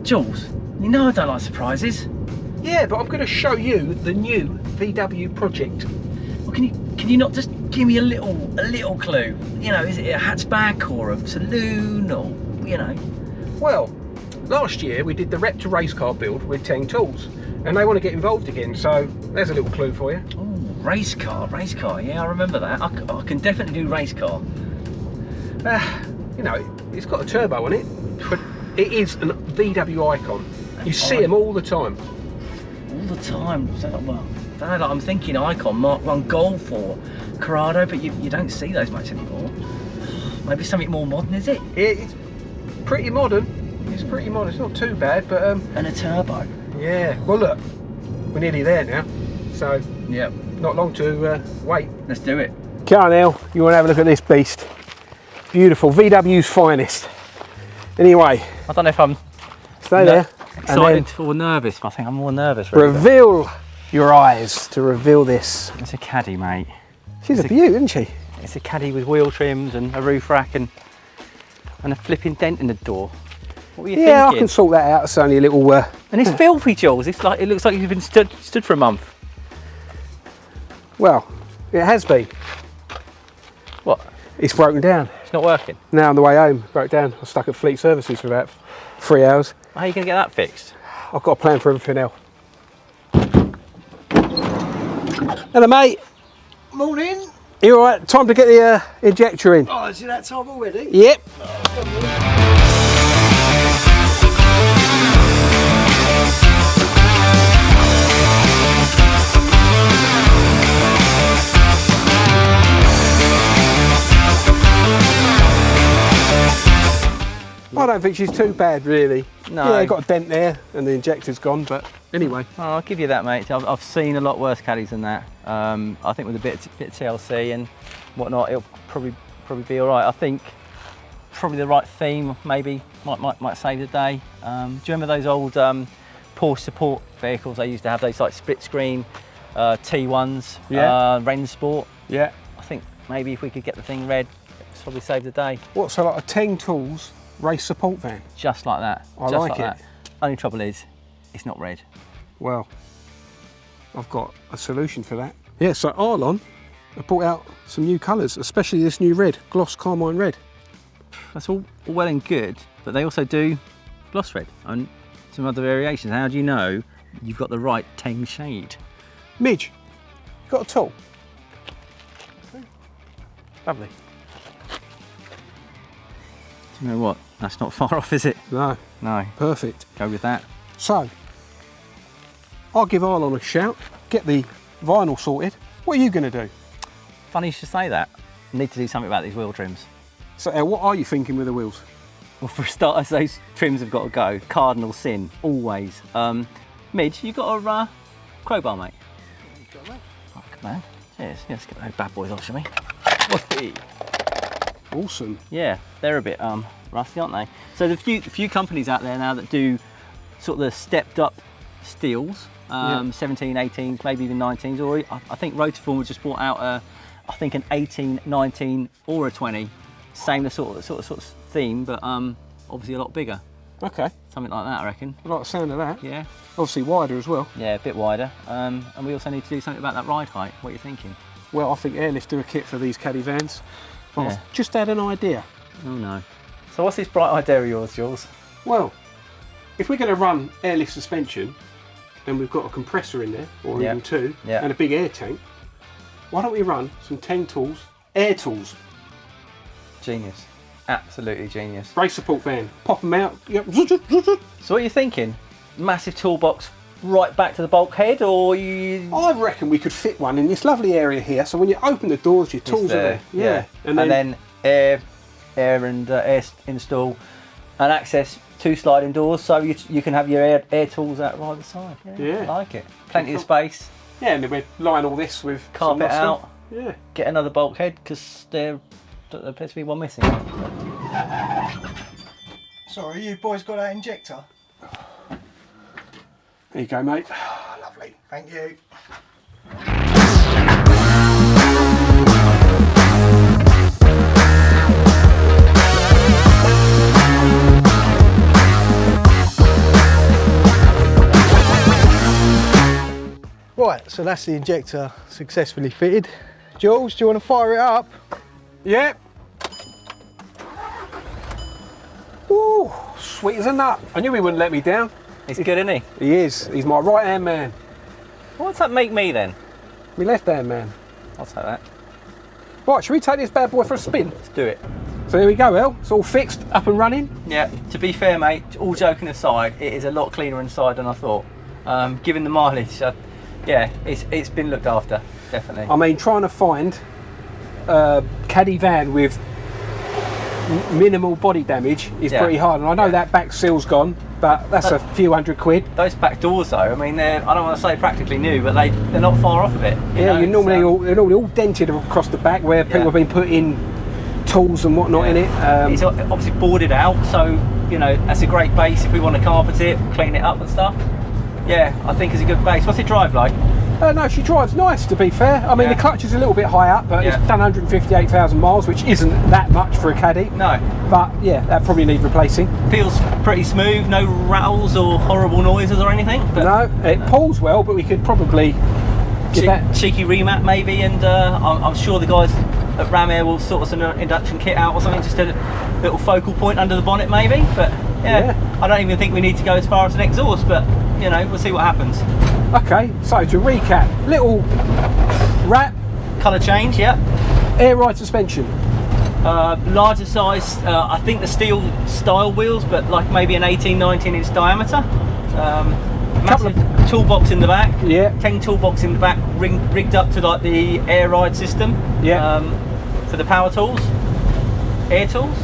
Jules, you know I don't like surprises. Yeah, but I'm going to show you the new VW project. Well, can you not just give me a little clue? You know, is it a hatchback or a saloon or, you know? Well, last year we did the Reptor race car build with Teng Tools, and they want to get involved again, so there's a little clue for you. Oh, race car, yeah, I remember that. I can definitely do race car. You know, it's got a turbo on it, but it is a VW icon. You see them all the time. All the time. So, well, Dad, I'm thinking icon, Mark 1 Golf or Corrado, but you don't see those much anymore. Maybe something more modern, is it? It's pretty modern. It's pretty modern. It's not too bad, but and a turbo. Yeah. Well, look, we're nearly there now, so yeah, not long to wait. Let's do it. Come on, now, you want to have a look at this beast? Beautiful, VW's finest. Anyway, I don't know if I'm stay there. Excited or nervous. I think I'm more nervous. Really. Reveal your eyes to reveal this. It's a Caddy, mate. She's a beaut, isn't she? It's a Caddy with wheel trims and a roof rack and a flipping dent in the door. What were you thinking? I can sort that out. It's only a little. And it's filthy, Jules. It's like it looks like you've been stood for a month. Well, it has been. What? It's broken down. It's not working. Now on the way home, broke down. I was stuck at Fleet Services for about 3 hours. How are you going to get that fixed? I've got a plan for everything else. Hello, mate. Morning. You all right? Time to get the injector in. Oh, is it that time already? Yep. I don't think she's too bad, really. No. Yeah, got a dent there and the injector's gone, but anyway. Oh, I'll give you that, mate. I've seen a lot worse Caddies than that. I think with a bit of TLC and whatnot, it'll probably be all right. I think probably the right theme maybe might save the day. Do you remember those old Porsche support vehicles? They used to have those like split screen T1s, yeah. Ren Sport. Yeah. I think maybe if we could get the thing red, it's probably save the day. What, so like a Teng Tools race support van? Just like that. I like it. That. Only trouble is, it's not red. Well, I've got a solution for that. Yeah, so Arlon have brought out some new colours, especially this new red, gloss carmine red. That's all well and good, but they also do gloss red and some other variations. How do you know you've got the right Teng shade? Midge, you got a tool? Lovely. Do you know what? That's not far off, is it? No. No. Perfect. Go with that. So, I'll give Arlon a shout, get the vinyl sorted. What are you going to do? Funny you should say that. I need to do something about these wheel trims. So, what are you thinking with the wheels? Well, for starters, those trims have got to go. Cardinal sin, always. Midge, you got a crowbar, mate? Got that? Oh, good man. Cheers. Yeah, let's get those bad boys off, shall we? Whee. Awesome. Yeah, they're a bit rusty, aren't they? So the few companies out there now that do sort of the stepped up steels, 17, 18s, maybe even 19s, or I think Rotiform just brought out I think an 18, 19 or a 20. Same sort of theme, but obviously a lot bigger. Okay. Something like that, I reckon. I like the sound of that. Yeah. Obviously wider as well. Yeah, a bit wider. And we also need to do something about that ride height. What are you thinking? Well, I think Airlift do a kit for these Caddy vans. Yeah. I've just had an idea. Oh no. So what's this bright idea of yours, Jules? Well, if we're going to run airlift suspension and we've got a compressor in there, or even two, and a big air tank, why don't we run some Teng Tools air tools? Genius. Absolutely genius. Race support van. Pop them out. Yep. So what are you thinking? Massive toolbox right back to the bulkhead, or you... I reckon we could fit one in this lovely area here, so when you open the doors, your tools are there. Yeah. And then air install and access 2 sliding doors, so you can have your air tools out right at the side. Yeah. I like it. Plenty of space. Yeah, and then we'd line all this with carpet out. Yeah. Get another bulkhead, because there appears to be one missing. Sorry, you boys got that injector? There you go, mate. Lovely, thank you. Right, so that's the injector successfully fitted. Jules, do you want to fire it up? Yeah. Ooh, sweet as a nut. I knew he wouldn't let me down. He's good, isn't he? He is. He's my right-hand man. What's that make me then? My left-hand man. I'll take that. Right, should we take this bad boy for a spin? Let's do it. So here we go, El. It's all fixed, up and running. Yeah, to be fair, mate, all joking aside, it is a lot cleaner inside than I thought. Given the mileage, yeah, it's been looked after, definitely. I mean, trying to find a Caddy van with minimal body damage is pretty hard, and I know that back seal's gone, but that's a few £100. Those back doors, though, I mean, they're, I don't want to say practically new, but they're not far off of it. They're normally all dented across the back where people have been putting tools and whatnot in it. It's obviously boarded out, so you know that's a great base if we want to carpet it, clean it up and stuff. Yeah, I think it's a good base. What's it drive like? No, she drives nice, to be fair. I mean, the clutch is a little bit high up, but it's done 158,000 miles, which isn't that much for a Caddy. No. But yeah, that probably needs replacing. Feels pretty smooth, no rattles or horrible noises or anything. But no, it pulls well, but we could probably give that cheeky remat maybe, and I'm sure the guys at Ram Air will sort us an induction kit out or something, just a little focal point under the bonnet maybe. But yeah, I don't even think we need to go as far as an exhaust, but you know, we'll see what happens. Okay, so to recap, little wrap, colour change, air ride suspension, larger size, I think the steel style wheels, but like maybe an 18-19 inch diameter. Massive toolbox in the back, Teng toolbox in the back, rigged up to like the air ride system, for the power tools, air tools.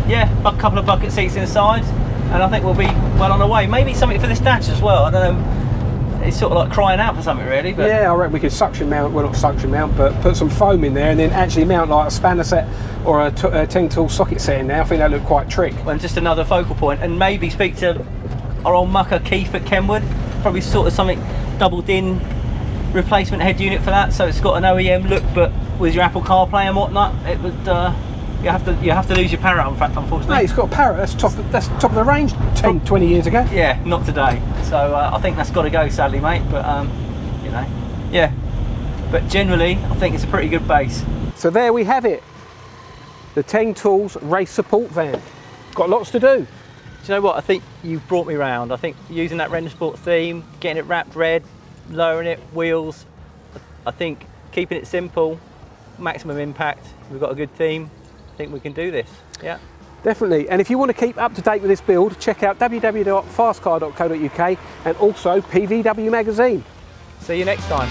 Yeah, a couple of bucket seats inside, and I think we'll be well on our way. Maybe something for this dash as well. I don't know. It's sort of like crying out for something, really. But yeah, I reckon we could suction mount. Well, not suction mount, but put some foam in there, and then actually mount like a spanner set or a Teng Tools socket set in there. I think that look quite trick. And just another focal point, and maybe speak to our old mucker Keith at Kenwood. Probably sort of something doubled in replacement head unit for that, so it's got an OEM look, but with your Apple CarPlay and whatnot, it would. You have to lose your Parrot, unfortunately. No, it's got a Parrot. That's top of the range 10, 20 years ago. Yeah, not today. So I think that's got to go, sadly, mate. But you know, yeah. But generally, I think it's a pretty good base. So there we have it. The Teng Tools race support van. Got lots to do. Do you know what? I think you've brought me round. I think using that Render Sport theme, getting it wrapped red, lowering it, wheels. I think keeping it simple, maximum impact. We've got a good theme. I think we can do this, yeah. Definitely, and if you want to keep up to date with this build, check out www.fastcar.co.uk and also PVW magazine. See you next time.